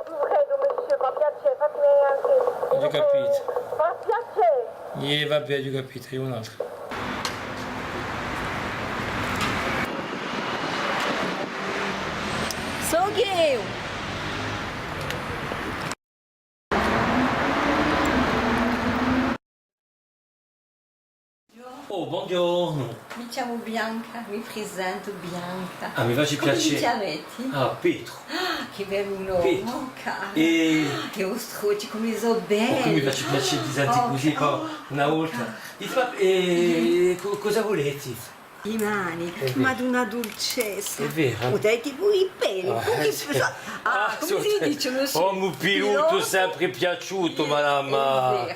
Credo, monsieur, fa piacere, fatemi anche... Ho capito. Fa piacere. Vabbè, ho capito, io un altro. Soghieu! Oh, buongiorno. Mi chiamo Bianca, mi presento Bianca. Ah, mi faccia Come ti piacere. chiametti? Ah, Pietro. Ah, che bello nome, Pietro. oh, cara. E Che ostruci, come sono belli. come mi faccia piacere di sentire così una volta. Dite, ma cosa volete? I mani, vero. ma di una dolcezza. È vero. Potete tipo i peli. Come si dice? Non so. Oh, mi piuto sempre piaciuto, madame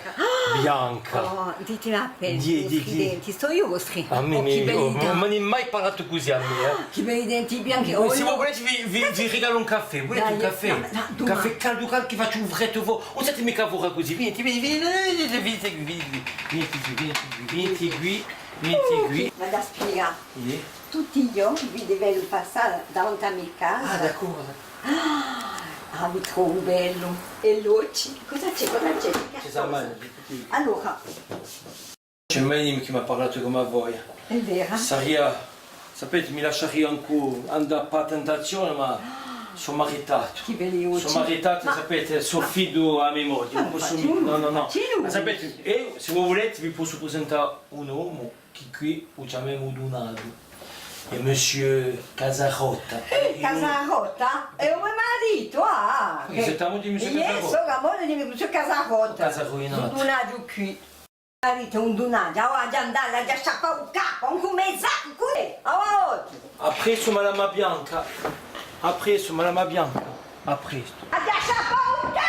Bianca. Oh, dite la pelle, Di- i denti, sto io ostri. A me, che belli denti. non mi hai mai parlato così a me, Che belli denti bianchi. Se voi volete vi regalo un caffè, volete un Dai, caffè? no, Un domani. caffè caldo che faccio un freddo voi. Non siete mica voi così, venite qui. Vado a spiegare. Eh? Tutti i giorni vi devo passare davanti a mia casa. Ah, d'accordo. Ah, vi trovo bello. E l'occhi. Cosa c'è? Ci sa male. Allora, C'è mai che mi ha parlato come a voi. è vero? Sapete, mi lascerei ancora andare per tentazione, ma sono maritato. Che belli occhi. Sono maritato, sapete, sono fido a mia moglie. Non posso no. Ma sapete, se voi volete vi posso presentare un uomo che qui lo chiamiamo Donato. È Monsieur Casarotta. Casarotta? È un mio marito, ah! Siamo di Monsieur Io Casarotta. sono la moglie di mio Casarotta. Casaroinato. Un donaggio qui. Marito, un donaggio. Ha già andato, ha già sciacquato il capo, un comezzato qui. A presto, Madame Bianca. A presto, Madame Bianca. A presto. Ha già sciacquato il capo.